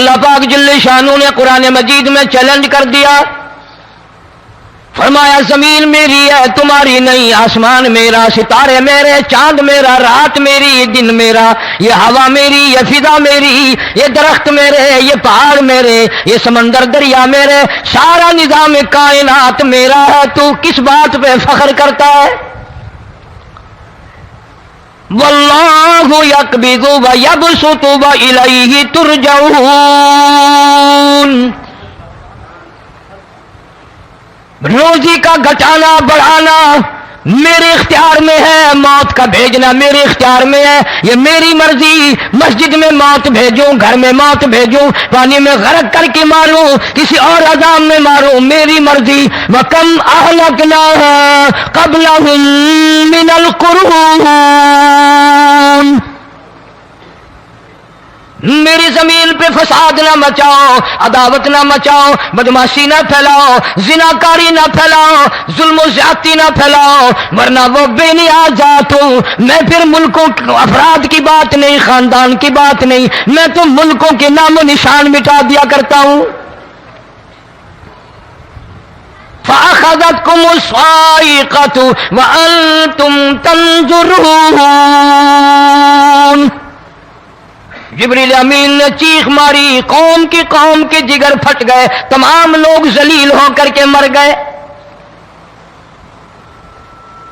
اللہ پاک جل شانہ نے قرآن مجید میں چیلنج کر دیا، فرمایا زمین میری ہے تمہاری نہیں، آسمان میرا، ستارے میرے، چاند میرا، رات میری، دن میرا، یہ ہوا میری، یہ فضا میری، یہ درخت میرے، یہ پہاڑ میرے، یہ سمندر دریا میرے، سارا نظام کائنات میرا ہے، تو کس بات پہ فخر کرتا ہے؟ واللہ یقبض ویبسط والیہ ترجعون۔ روزی کا گھٹانا بڑھانا میرے اختیار میں ہے، موت کا بھیجنا میرے اختیار میں ہے، یہ میری مرضی۔ مسجد میں موت بھیجوں، گھر میں موت بھیجوں، پانی میں غرق کر کے ماروں، کسی اور عذاب میں ماروں، میری مرضی۔ وَكَمْ أَهْلَكْنَا قَبْلَهُمْ مِنَ الْقُرُونِ، میری زمین پہ فساد نہ مچاؤ، عداوت نہ مچاؤ، بدماشی نہ پھیلاؤ، زناکاری نہ پھیلاؤ، ظلم و زیادتی نہ پھیلاؤ، ورنہ وہ بے نیاز ذات ہوں۔ میں پھر ملکوں افراد کی بات نہیں، خاندان کی بات نہیں، میں تو ملکوں کے نام و نشان مٹا دیا کرتا ہوں۔ فَأَخَذَتْكُمُ الصَّاعِقَةُ وَأَنْتُمْ تَنظُرُونَ، جبریل امین نے چیخ ماری، قوم کے جگر پھٹ گئے، تمام لوگ ذلیل ہو کر کے مر گئے۔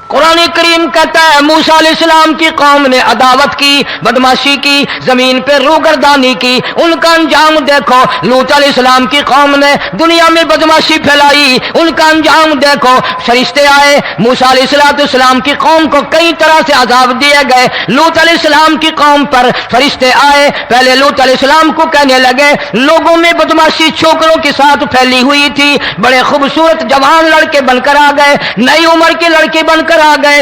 قرآن کریم کہتا ہے موسیٰ علیہ السلام کی قوم نے عداوت کی، بدماشی کی، زمین پہ روگردانی کی، ان کا انجام دیکھو۔ لوط علیہ السلام کی قوم نے دنیا میں بدماشی پھیلائی، ان کا انجام دیکھو۔ فرشتے آئے، موسیٰ علیہ السلام کی قوم کو کئی طرح سے عذاب دیے گئے۔ لوط علیہ السلام کی قوم پر فرشتے آئے، پہلے لوط علیہ السلام کو کہنے لگے، لوگوں میں بدماشی چھوکروں کے ساتھ پھیلی ہوئی تھی، بڑے خوبصورت جوان لڑکے بن کر آ گئے، نئی عمر کے لڑکے بن کر آ گئے۔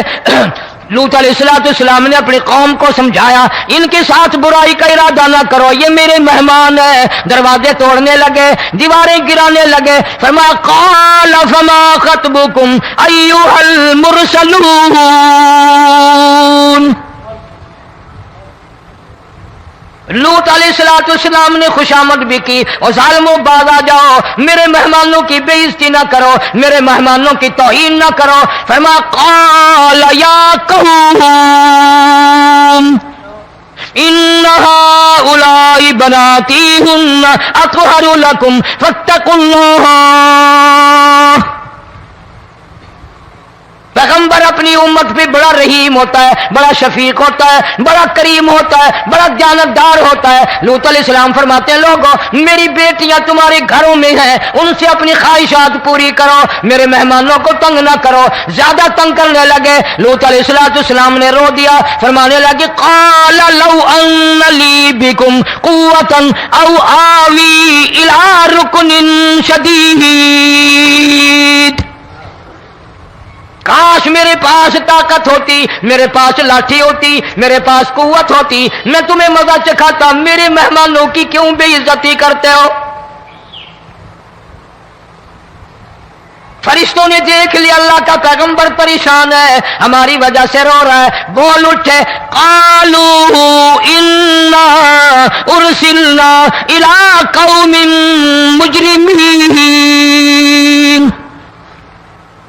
لوط علیہ السلام نے اپنی قوم کو سمجھایا، ان کے ساتھ برائی کا ارادہ نہ کرو، یہ میرے مہمان ہیں۔ دروازے توڑنے لگے، دیواریں گرانے لگے۔ فرمایا قال فما خطبكم ایھا المرسلون، لوط علیہ السلام نے خوشامد بھی کی، اور ظالموں باز آ جاؤ، میرے مہمانوں کی بے عزتی نہ کرو، میرے مہمانوں کی توہین نہ کرو۔ فرمایا قال یا قوم ان هؤلاء بناتی ہن اطہر لکم فاتقوا اللہ۔ پیغمبر اپنی امت پہ بڑا رحیم ہوتا ہے، بڑا شفیق ہوتا ہے، بڑا کریم ہوتا ہے، بڑا دیانتدار ہوتا ہے۔ لوط علیہ السلام فرماتے ہیں لوگوں میری بیٹیاں تمہارے گھروں میں ہیں، ان سے اپنی خواہشات پوری کرو، میرے مہمانوں کو تنگ نہ کرو۔ زیادہ تنگ کرنے لگے، لوط علیہ السلام نے رو دیا، فرمانے لگے قال لو ان لی بکم قوۃ او آوی الی رکن شدید، کاش میرے پاس طاقت ہوتی، میرے پاس لاٹھی ہوتی، میرے پاس قوت ہوتی، میں تمہیں مزہ چکھاتا، میرے مہمانوں کی کیوں بے عزتی کرتے ہو؟ فرشتوں نے دیکھ لیا اللہ کا پیغمبر پریشان ہے، ہماری وجہ سے رو رہا ہے، بول اٹھے قالوا انا ارسلنا الی قوم مجرمین۔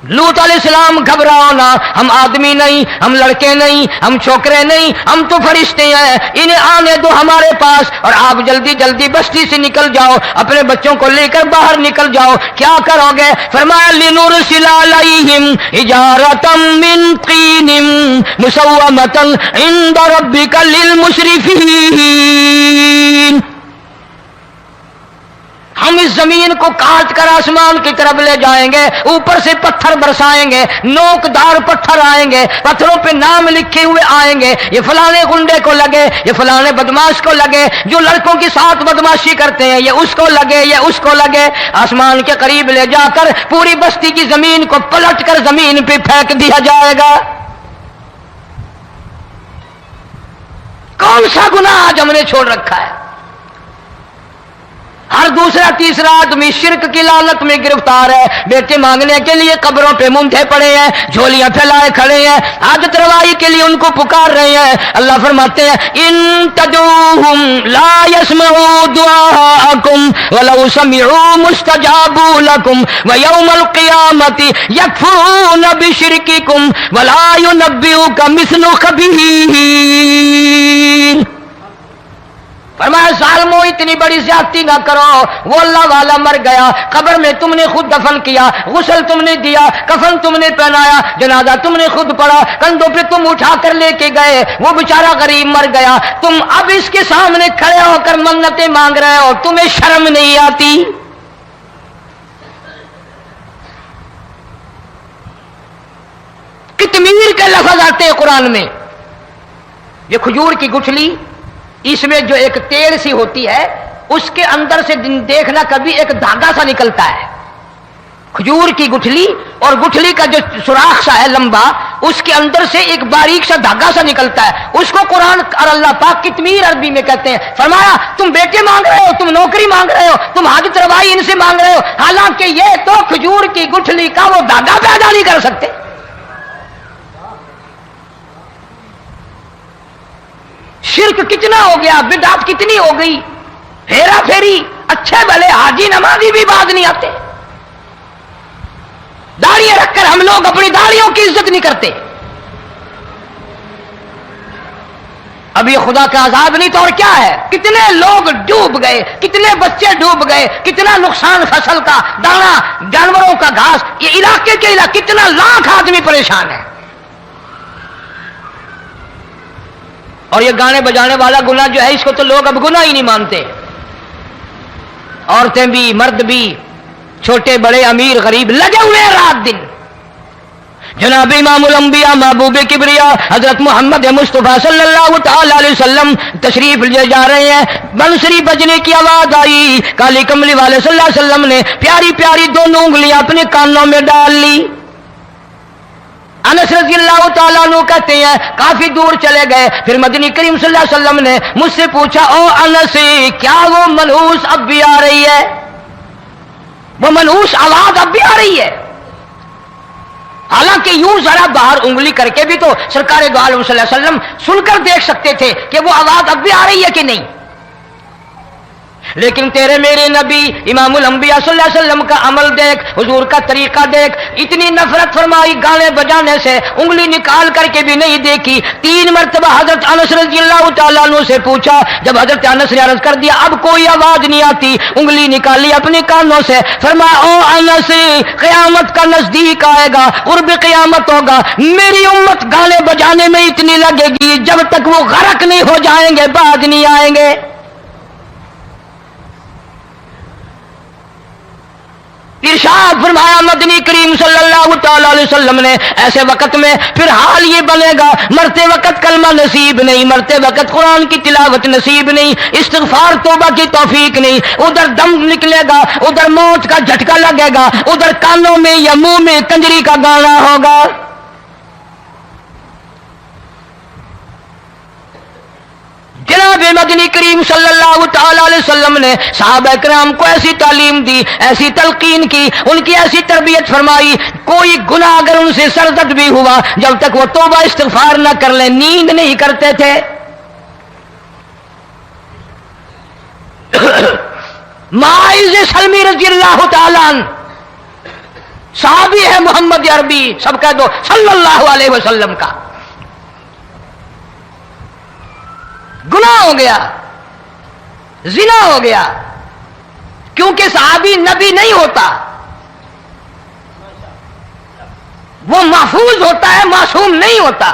لوط علیہ السلام گھبراؤ نہ، ہم آدمی نہیں، ہم لڑکے نہیں، ہم چھوکرے نہیں، ہم تو فرشتے ہیں، انہیں آنے دو ہمارے پاس، اور آپ جلدی جلدی بستی سے نکل جاؤ، اپنے بچوں کو لے کر باہر نکل جاؤ۔ کیا کرو گے؟ فرمایا لنرسل علیہم حجارۃ من طین مسومۃ عند ربک للمسرفین، ہم اس زمین کو کاٹ کر آسمان کی طرف لے جائیں گے، اوپر سے پتھر برسائیں گے، نوکدار پتھر آئیں گے، پتھروں پہ نام لکھے ہوئے آئیں گے، یہ فلانے گنڈے کو لگے، یہ فلانے بدماش کو لگے، جو لڑکوں کے ساتھ بدماشی کرتے ہیں یہ اس کو لگے، یہ اس کو لگے۔ آسمان کے قریب لے جا کر پوری بستی کی زمین کو پلٹ کر زمین پہ پھینک دیا جائے گا۔ کون سا گناہ آج ہم نے چھوڑ رکھا ہے؟ ہر دوسرا تیسرا آدمی شرک کی لعنت میں گرفتار ہے، بیٹے مانگنے کے لیے قبروں پہ منڈے پڑے ہیں، جھولیاں پھیلائے کھڑے ہیں، حاجت روائی کے لیے ان کو پکار رہے ہیں۔ اللہ فرماتے ہیں ان تدعوہم لا يسمعوا دعاءکم ولو سمعوا مستجابوا لکم ویوم القیامت یکفرون بشرککم ولا ينبئک مثل خبیر۔ فرمایا ظالمو اتنی بڑی زیادتی نہ کرو، وہ اللہ والا مر گیا، قبر میں تم نے خود دفن کیا، غسل تم نے دیا، کفن تم نے پہنایا، جنازہ تم نے خود پڑھا، کندھوں پہ تم اٹھا کر لے کے گئے، وہ بیچارہ غریب مر گیا، تم اب اس کے سامنے کھڑے ہو کر منتیں مانگ رہے ہو، تمہیں شرم نہیں آتی؟ کتمیر کے لفظ آتے ہیں قرآن میں۔ یہ کھجور کی گٹھلی، اس میں جو ایک تیل سی ہوتی ہے، اس کے اندر سے دیکھنا کبھی ایک دھاگا سا نکلتا ہے، کھجور کی گٹھلی، اور گٹھلی کا جو سوراخ سا ہے لمبا، اس کے اندر سے ایک باریک سا دھاگا سا نکلتا ہے، اس کو قرآن اور اللہ پاک کتمیر عربی میں کہتے ہیں۔ فرمایا تم بیٹے مانگ رہے ہو، تم نوکری مانگ رہے ہو، تم حاجت روائی ان سے مانگ رہے ہو، حالانکہ یہ تو کھجور کی گٹھلی کا وہ دھاگا پیدا نہیں کر سکتے۔ شرک کتنا ہو گیا، بدعت کتنی ہو گئی، ہیرا پھیری، اچھے بھلے حاجی نمازی بھی باز نہیں آتے، داڑیاں رکھ کر ہم لوگ اپنی داڑیوں کی عزت نہیں کرتے۔ اب یہ خدا کا عذاب نہیں تو اور کیا ہے؟ کتنے لوگ ڈوب گئے، کتنے بچے ڈوب گئے، کتنا نقصان فصل کا، دانا، جانوروں کا گھاس، یہ علاقے کے علاقے کتنا لاکھ آدمی پریشان ہے۔ اور یہ گانے بجانے والا گناہ جو ہے، اس کو تو لوگ اب گناہ ہی نہیں مانتے، عورتیں بھی مرد بھی، چھوٹے بڑے امیر غریب لگے ہوئے ہیں رات دن۔ جناب امام الانبیاء محبوب کبریا حضرت محمد مصطفیٰ صلی اللہ تعالی علیہ وسلم تشریف لے جا رہے ہیں، بنسری بجنے کی آواز آئی، کالی کملی والے صلی اللہ علیہ وسلم نے پیاری پیاری دونوں انگلیاں اپنے کانوں میں ڈال لی۔ انس رضی اللہ تعالیٰ عنہ کہتے ہیں کافی دور چلے گئے، پھر مدنی کریم صلی اللہ علیہ وسلم نے مجھ سے پوچھا او انس کیا وہ منحوس اب بھی آ رہی ہے؟ وہ منحوس آواز اب بھی آ رہی ہے؟ حالانکہ یوں ذرا باہر انگلی کر کے بھی تو سرکار دو عالم صلی اللہ علیہ وسلم سن کر دیکھ سکتے تھے کہ وہ آواز اب بھی آ رہی ہے کہ نہیں، لیکن تیرے میرے نبی امام الانبیاء صلی اللہ علیہ وسلم کا عمل دیکھ، حضور کا طریقہ دیکھ، اتنی نفرت فرمائی گانے بجانے سے، انگلی نکال کر کے بھی نہیں دیکھی۔ 3 مرتبہ حضرت انس رضی اللہ تعالیٰ عنہ سے پوچھا، جب حضرت انس نے عرض کر دیا اب کوئی آواز نہیں آتی، انگلی نکالی اپنے کانوں سے، فرمایا او انس قیامت کا نزدیک آئے گا، قرب قیامت ہوگا، میری امت گانے بجانے میں اتنی لگے گی جب تک وہ غرق نہیں ہو جائیں گے باز نہیں آئیں گے۔ ارشاد فرمایا مدنی کریم صلی اللہ تعالی علیہ وسلم نے ایسے وقت میں پھر حال یہ بنے گا، مرتے وقت کلمہ نصیب نہیں، مرتے وقت قرآن کی تلاوت نصیب نہیں، استغفار توبہ کی توفیق نہیں، ادھر دم نکلے گا، ادھر موت کا جھٹکا لگے گا، ادھر کانوں میں یا منہ میں کنجری کا گانا ہوگا۔ جناب مدنی کریم صلی اللہ تعالی علیہ وسلم نے صحابہ کرام کو ایسی تعلیم دی، ایسی تلقین کی، ان کی ایسی تربیت فرمائی، کوئی گناہ اگر ان سے سرزد بھی ہوا جب تک وہ توبہ استغفار نہ کر لیں نیند نہیں کرتے تھے۔ معاذ سلمی رضی اللہ تعالیٰ عنہ صحابی ہے محمد عربی، سب کہہ دو صلی اللہ علیہ وسلم کا، گناہ ہو گیا، زنا ہو گیا، کیونکہ صحابی نبی نہیں ہوتا، وہ محفوظ ہوتا ہے، معصوم نہیں ہوتا۔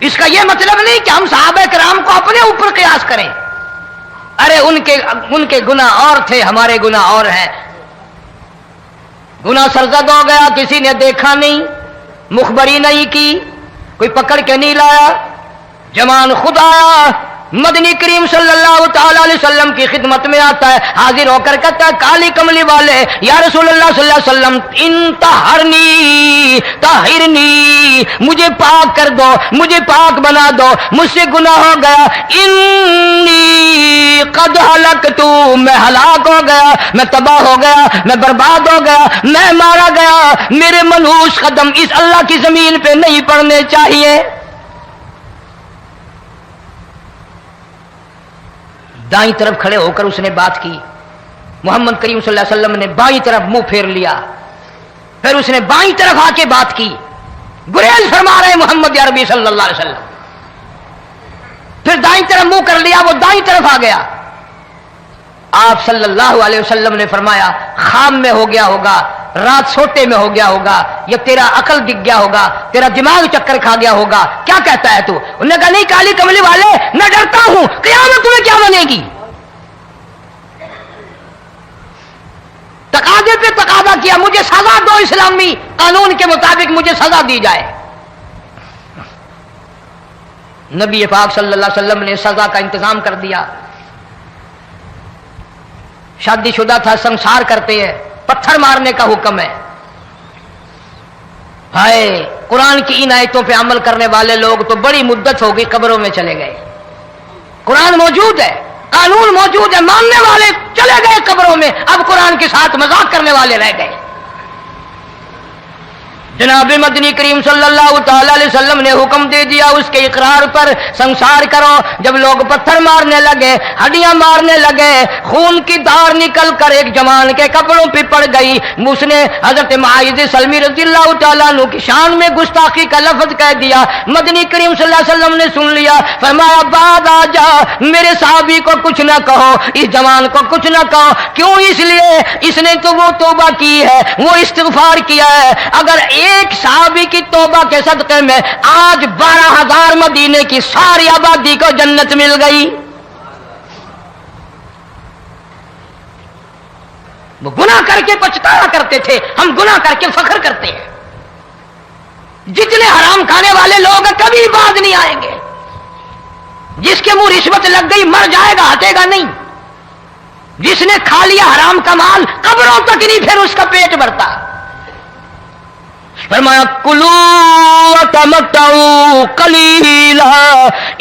اس کا یہ مطلب نہیں کہ ہم صحابہ کرام کو اپنے اوپر قیاس کریں، ارے ان کے گناہ اور تھے، ہمارے گناہ اور ہیں۔ گناہ سرزد ہو گیا، کسی نے دیکھا نہیں، مخبری نہیں کی، کوئی پکڑ کے نہیں لایا، جمان خود آیا، مدنی کریم صلی اللہ تعالی علیہ وسلم کی خدمت میں آتا ہے، حاضر ہو کر کہتا ہے کالی کملی والے یا رسول اللہ صلی اللہ علیہ وسلم انطہرنی طہرنی، مجھے پاک کر دو، مجھے پاک بنا دو، مجھ سے گناہ ہو گیا، انی قد ہلکتو، میں ہلاک ہو گیا، میں تباہ ہو گیا، میں برباد ہو گیا، میں مارا گیا، میرے منحوس قدم اس اللہ کی زمین پہ نہیں پڑنے چاہیے۔ دائیں طرف کھڑے ہو کر اس نے بات کی، محمد کریم صلی اللہ علیہ وسلم نے بائیں طرف منہ پھیر لیا، پھر اس نے بائیں طرف آ کے بات کی، گریز فرما رہے محمد عربی صلی اللہ علیہ وسلم، پھر دائیں طرف منہ کر لیا، وہ دائیں طرف آ گیا۔ آپ صلی اللہ علیہ وسلم نے فرمایا خام میں ہو گیا ہوگا، رات سوتے میں ہو گیا ہوگا، یا تیرا عقل دکھ گیا ہوگا، تیرا دماغ چکر کھا گیا ہوگا، کیا کہتا ہے تو؟ انہوں نے کہا نہیں کالی کملی والے، میں ڈرتا ہوں قیامت تمہیں کیا بنے گی۔ تقاضے پہ تقاضا کیا، مجھے سزا دو، اسلامی قانون کے مطابق مجھے سزا دی جائے۔ نبی پاک صلی اللہ علیہ وسلم نے سزا کا انتظام کر دیا۔ شادی شدہ تھا، سنسار کرتے ہیں، پتھر مارنے کا حکم ہے۔ ہائے قرآن کی ان آیتوں پہ عمل کرنے والے لوگ تو بڑی مدت ہو گئی قبروں میں چلے گئے۔ قرآن موجود ہے، قانون موجود ہے، ماننے والے چلے گئے قبروں میں، اب قرآن کے ساتھ مذاق کرنے والے رہ گئے۔ جناب مدنی کریم صلی اللہ تعالی علیہ وسلم نے حکم دے دیا اس کے اقرار پر سنسار کرو۔ جب لوگ پتھر مارنے لگے، ہڈیاں مارنے لگے، خون کی دھار نکل کر ایک جوان کے کپڑوں پہ پڑ گئی، اس نے حضرت معاذ سلمی رضی اللہ تعالیٰ عنہ کی شان میں گستاخی کا لفظ کہہ دیا۔ مدنی کریم صلی اللہ علیہ وسلم نے سن لیا، فرمایا بعد آ جا، میرے صحابی کو کچھ نہ کہو، اس جوان کو کچھ نہ کہو۔ کیوں؟ اس لیے اس نے تو وہ توبہ کی ہے، وہ استغفار کیا ہے۔ اگر ایک صحابی کی توبہ کے صدقے میں آج 12,000 مدینے کی ساری آبادی کو جنت مل گئی۔ وہ گناہ کر کے پچھتایا کرتے تھے، ہم گناہ کر کے فخر کرتے ہیں۔ جتنے حرام کھانے والے لوگ کبھی باز نہیں آئیں گے۔ جس کے منہ رشوت لگ گئی مر جائے گا، ہٹے گا نہیں۔ جس نے کھا لیا حرام کا مال قبروں تک نہیں پھر اس کا پیٹ بھرتا۔ فرمایا کلو وتمتعوا قلیلا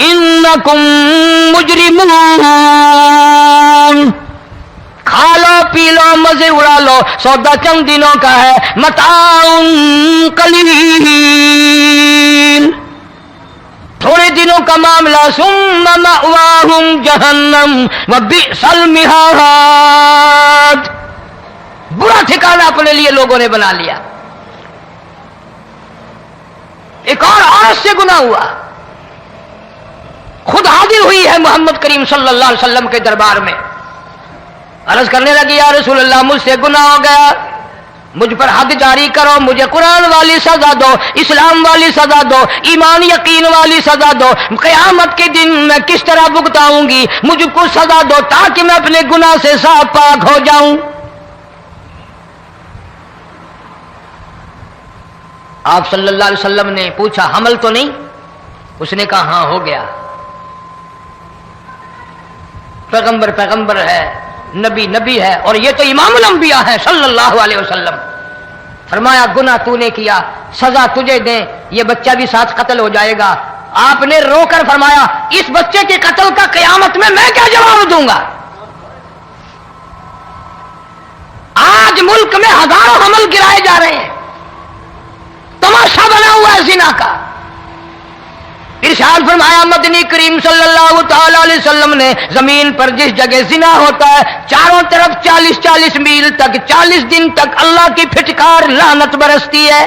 انکم مجرمون، کھا لو پی لو مزے اڑا لو، سودا چند دنوں کا ہے، متاع قلیل، تھوڑے دنوں کا معاملہ، ثم مأواہم جہنم وبئس المہاد، برا ٹھکانہ اپنے لیے لوگوں نے بنا لیا۔ ایک اور عورت سے گناہ ہوا، خود حاضر ہوئی ہے محمد کریم صلی اللہ علیہ وسلم کے دربار میں، عرض کرنے لگی یا رسول اللہ مجھ سے گناہ ہو گیا، مجھ پر حد جاری کرو، مجھے قرآن والی سزا دو، اسلام والی سزا دو، ایمان یقین والی سزا دو، قیامت کے دن میں کس طرح بھگتاؤں گی، مجھ کو سزا دو تاکہ میں اپنے گناہ سے صاف پاک ہو جاؤں۔ آپ صلی اللہ علیہ وسلم نے پوچھا حمل تو نہیں؟ اس نے کہا ہاں ہو گیا۔ پیغمبر ہے، نبی ہے، اور یہ تو امام الانبیاء ہے صلی اللہ علیہ وسلم۔ فرمایا گناہ تو نے کیا، سزا تجھے دیں، یہ بچہ بھی ساتھ قتل ہو جائے گا۔ آپ نے رو کر فرمایا اس بچے کے قتل کا قیامت میں کیا جواب دوں گا؟ آج ملک میں ہزاروں حمل گرائے جا رہے ہیں، تماشا بنا ہوا ہے زنا کا۔ ارشاد فرمایا مدنی کریم صلی اللہ تعالی علیہ وسلم نے زمین پر جس جگہ زنا ہوتا ہے چاروں طرف 40 میل تک 40 دن تک اللہ کی پھٹکار لعنت برستی ہے۔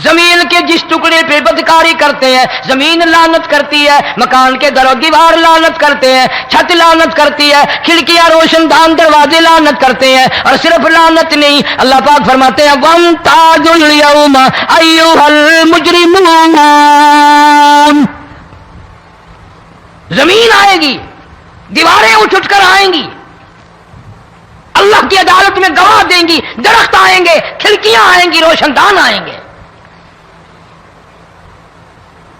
زمین کے جس ٹکڑے پہ بدکاری کرتے ہیں زمین لعنت کرتی ہے، مکان کے در و دیوار لعنت کرتے ہیں، چھت لعنت کرتی ہے، کھڑکیاں روشن دان دروازے لعنت کرتے ہیں، اور صرف لعنت نہیں، اللہ پاک فرماتے ہیں وَامْتَازُوا الْيَوْمَ أَيُّهَا الْمُجْرِمُونَ، زمین آئے گی، دیواریں اٹھ کر آئیں گی، اللہ کی عدالت میں گواہ دیں گی، درخت آئیں گے، کھڑکیاں آئیں گی، روشن دان آئیں گے،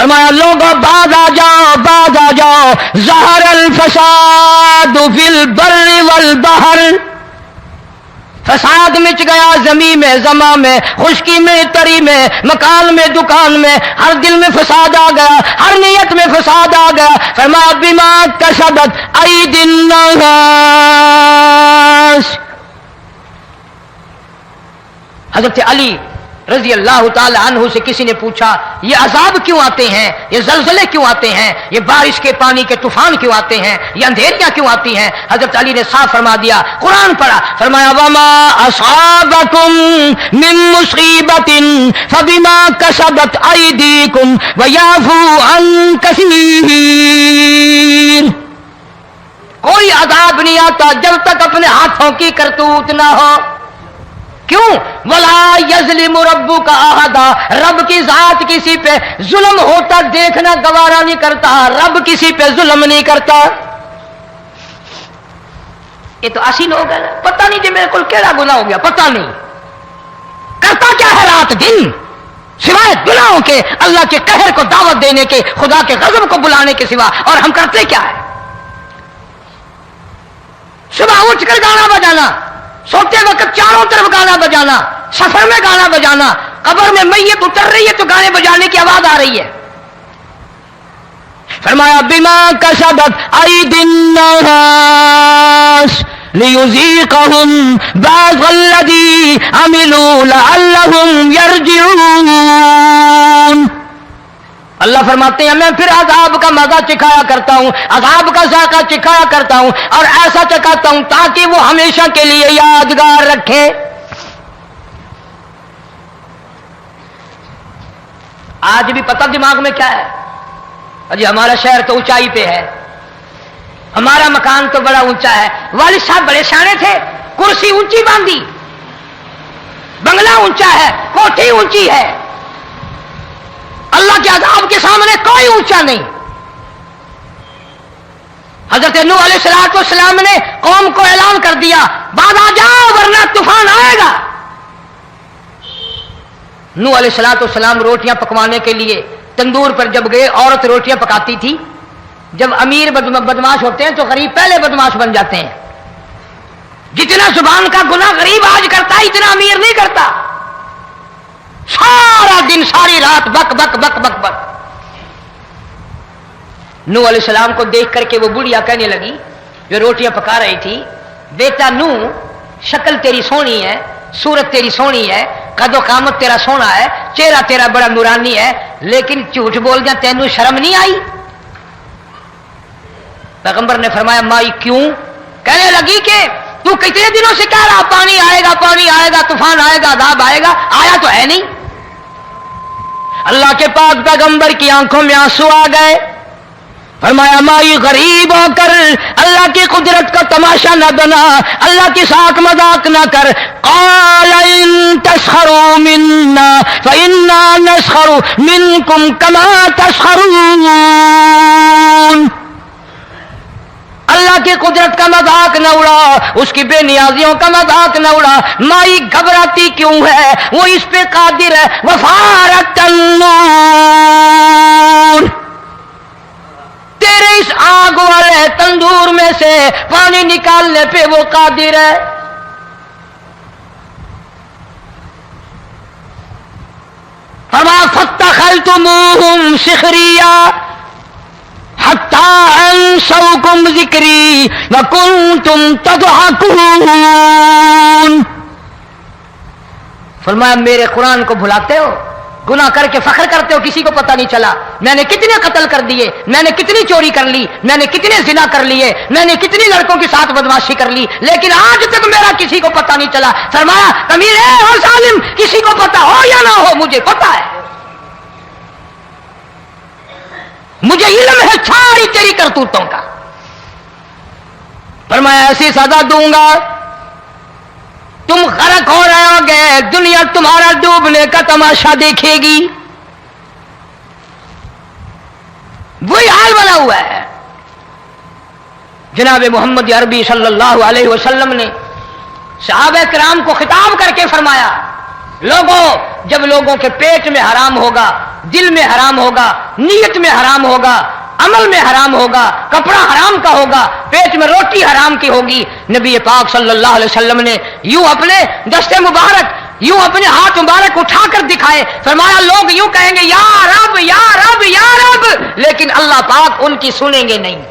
فرمایا لوگوں باز آ جاؤ ظہر الفساد فی البر والبحر، فساد مچ گیا زمین میں، زماں میں، خشکی میں، تری میں، مکان میں، دکان میں، ہر دل میں فساد آ گیا، ہر نیت میں فساد آ گیا۔ فرمایا بما کسبت ایدی الناس۔ حضرت علی رضی اللہ تعالی عنہ سے کسی نے پوچھا یہ عذاب کیوں آتے ہیں، یہ زلزلے کیوں آتے ہیں، یہ بارش کے پانی کے طوفان کیوں آتے ہیں، یہ اندھیریاں کیوں آتی ہیں؟ حضرت علی نے صاف فرما دیا، قرآن پڑھا، فرمایا وما اصابکم من مصیبت فبما کسبت ایدیکم ویعفو عن کثیر۔ کوئی عذاب نہیں آتا جب تک اپنے ہاتھوں کی کرتوت نہ ہو۔ کیوں؟ ولا یظلم ربک احدا، رب کی ذات کسی پہ ظلم ہوتا دیکھنا گوارا نہیں کرتا، رب کسی پہ ظلم نہیں کرتا۔ یہ تو ایسی لوگ ہیں پتہ نہیں جی میرے کو کیڑا گناہ ہو گیا، پتہ نہیں کرتا کیا ہے رات دن سوائے گناہوں کے، اللہ کے قہر کو دعوت دینے کے، خدا کے غضب کو بلانے کے سوا، اور ہم کرتے کیا ہے؟ صبح اٹھ کر گانا بجانا، سوتے وقت چاروں طرف گانا بجانا، سفر میں گانا بجانا، قبر میں میت اتر رہی ہے تو گانے بجانے کی آواز آ رہی ہے۔ فرمایا بما کسبت ایدی الناس لیذیقہم بعض الذی عملوا لعلہم یرجعون۔ اللہ فرماتے ہیں میں پھر عذاب کا مزہ چکھایا کرتا ہوں، عذاب کا ذائقہ چکھایا کرتا ہوں، اور ایسا چکھاتا ہوں تاکہ وہ ہمیشہ کے لیے یادگار رکھے۔ آج بھی پتہ دماغ میں کیا ہے؟ جی ہمارا شہر تو اونچائی پہ ہے، ہمارا مکان تو بڑا اونچا ہے، والد صاحب بڑے سیانے تھے، کرسی اونچی باندھی، بنگلہ اونچا ہے، کوٹھی اونچی ہے، اللہ کے عذاب کے سامنے کوئی اونچا نہیں۔ حضرت نوح علیہ السلام نے قوم کو اعلان کر دیا باز آ جاؤ ورنہ طوفان آئے گا۔ نوح علیہ السلام روٹیاں پکوانے کے لیے تندور پر جب گئے، عورت روٹیاں پکاتی تھی۔ جب امیر بدماش ہوتے ہیں تو غریب پہلے بدماش بن جاتے ہیں۔ جتنا زبان کا گناہ غریب آج کرتا ہے اتنا امیر نہیں کرتا۔ سارا دن ساری رات بک بک بک بک بک۔ نوح علیہ السلام کو دیکھ کر کے وہ بڑھیا کہنے لگی جو روٹیاں پکا رہی تھی، بیٹا نوح شکل تیری سونی ہے، صورت تیری سونی ہے، قد و قامت تیرا سونا ہے، چہرہ تیرا بڑا نورانی ہے، لیکن جھوٹ بول جا تینوں شرم نہیں آئی؟ پیغمبر نے فرمایا مائی کیوں؟ کہنے لگی کہ تو کتنے دنوں سے کہہ رہا پانی آئے گا، پانی آئے گا، طوفان آئے گا، عذاب آئے گا، آیا تو ہے نہیں۔ اللہ کے پاک پیغمبر کی آنکھوں میں آنسو آ گئے۔ فرمایا مائی غریب ہو کر اللہ کی قدرت کا تماشا نہ بنا، اللہ کے ساتھ مذاق نہ کر۔ قال ان تسخروا منا فإنا نسخر منكم كما تسخرون۔ اللہ کی قدرت کا مذاق نہ اڑا، اس کی بے نیازیوں کا مذاق نہ اڑا۔ مائی گھبراتی کیوں ہے؟ وہ اس پہ قادر ہے۔ وفارت النور، تیرے اس آگ والے تندور میں سے پانی نکالنے پہ وہ قادر ہے۔ فرمایا فاتخذتموہم سخریا حتی انسوکم ذکری وکنتم تضحکون۔ فرمایا میرے قرآن کو بھلاتے ہو، گناہ کر کے فخر کرتے ہو، کسی کو پتہ نہیں چلا میں نے کتنے قتل کر دیے، میں نے کتنی چوری کر لی، میں نے کتنے زنا کر لیے، میں نے کتنی لڑکوں کے ساتھ بدماشی کر لی، لیکن آج تک میرا کسی کو پتہ نہیں چلا۔ فرمایا امیر اور ظالم کسی کو پتہ ہو یا نہ ہو مجھے پتہ ہے، مجھے علم ہے ساری تیری کرتوتوں کا۔ فرمایا ایسی سزا دوں گا تم غرق ہو رہے ہو گے، دنیا تمہارا ڈوبنے کا تماشا دیکھے گی۔ وہی حال بنا ہوا ہے۔ جناب محمد عربی صلی اللہ علیہ وسلم نے صحابہ کرام کو خطاب کر کے فرمایا لوگوں جب لوگوں کے پیٹ میں حرام ہوگا، دل میں حرام ہوگا، نیت میں حرام ہوگا، عمل میں حرام ہوگا، کپڑا حرام کا ہوگا، پیٹ میں روٹی حرام کی ہوگی، نبی پاک صلی اللہ علیہ وسلم نے یوں اپنے دست مبارک، یوں اپنے ہاتھ مبارک اٹھا کر دکھائے، فرمایا لوگ یوں کہیں گے یا رب یا رب یا رب، لیکن اللہ پاک ان کی سنیں گے نہیں،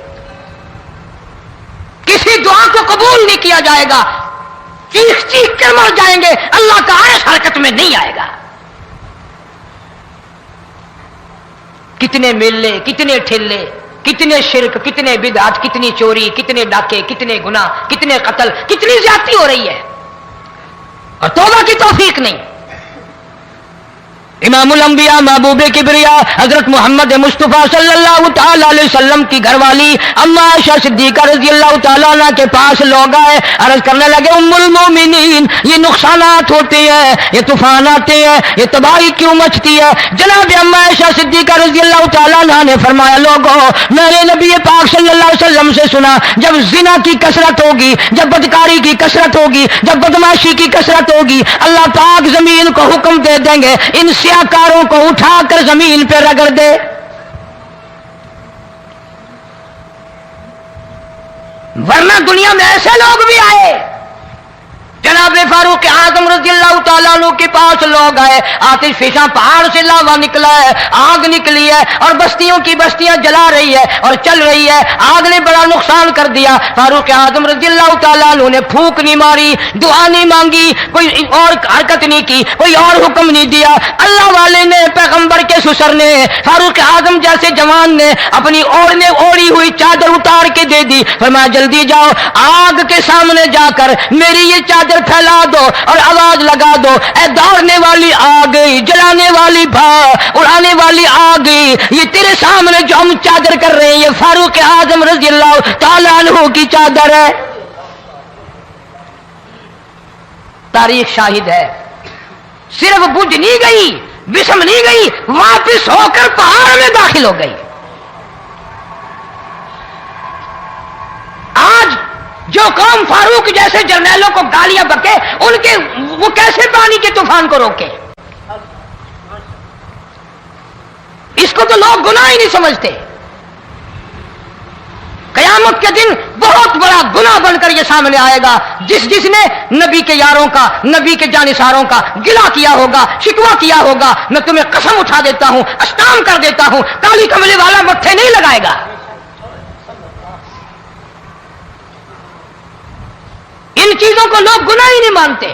کسی دعا کو قبول نہیں کیا جائے گا، چیخ چیخ کر مر جائیں گے، اللہ کا عرش حرکت میں نہیں آئے گا۔ کتنے میلے، کتنے ٹھیلے، کتنے شرک، کتنے بدعت، کتنی چوری، کتنے ڈاکے، کتنے گناہ، کتنے قتل، کتنی زیادتی ہو رہی ہے اور توبہ کی توفیق نہیں۔ امام الانبیاء محبوب کبریا حضرت محمد مصطفیٰ صلی اللہ تعالی علیہ وسلم کی گھر والی اما عائشہ صدیقہ رضی اللہ تعالیٰ عنہ کے پاس لوگ آئے، عرض کرنے لگے ام المومنین یہ نقصانات ہوتے ہیں، یہ طوفان آتے ہیں، یہ تباہی کیوں مچتی ہے؟ جناب اما عائشہ صدیقہ رضی اللہ تعالیٰ عنہ نے فرمایا لوگوں میں نے نبی پاک صلی اللہ علیہ وسلم سے سنا جب زنا کی کثرت ہوگی، جب بدکاری کی کثرت ہوگی، جب بدماشی کی کثرت ہوگی، اللہ پاک زمین کو حکم دے دیں گے ان کاروں کو اٹھا کر زمین پہ رگڑ دے۔ ورنہ دنیا میں ایسے لوگ بھی آئے، جناب فاروق اعظم رضی اللہ تعالیٰ عنہ کے پاس لوگ آئے، آتش فشاں پہاڑ سے لاوا نکلا ہے، آگ نکلی ہے اور بستیوں کی بستیاں جلا رہی ہے اور چل رہی ہے، آگ نے بڑا نقصان کر دیا۔ فاروق اعظم رضی اللہ تعالیٰ عنہ نے پھونک نہیں ماری، دعا نہیں مانگی، کوئی اور حرکت نہیں کی، کوئی اور حکم نہیں دیا، اللہ والے نے پیغمبر کے سسر نے فاروق اعظم جیسے جوان نے اپنی اوڑھی ہوئی چادر اتار کے دے دی، فرمایا جلدی جاؤ آگ کے سامنے جا کر میری یہ چادر پھیلا دو اور آواز لگا دو، اے دوڑنے والی آ گئی، جلانے والی اڑانے والی آ گئی، یہ تیرے سامنے جو ہم چادر کر رہے ہیں یہ فاروق اعظم رضی اللہ تعالیٰ عنہ کی چادر ہے۔ تاریخ شاہد ہے، صرف بجھ نہیں گئی، بسم نہیں گئی، واپس ہو کر پہاڑ میں داخل ہو گئی۔ آج جو قوم فاروق جیسے جرنیلوں کو گالیاں بکے ان کے وہ کیسے پانی کے طوفان کو روکے؟ اس کو تو لوگ گناہ ہی نہیں سمجھتے۔ قیامت کے دن بہت بڑا گناہ بن کر یہ سامنے آئے گا، جس نے نبی کے یاروں کا، نبی کے جانثاروں کا گلا کیا ہوگا، شکوہ کیا ہوگا، میں تمہیں قسم اٹھا دیتا ہوں، استام کر دیتا ہوں، کالی کملی والا مٹھے نہیں لگائے گا۔ ان چیزوں کو لوگ گناہ ہی نہیں مانتے۔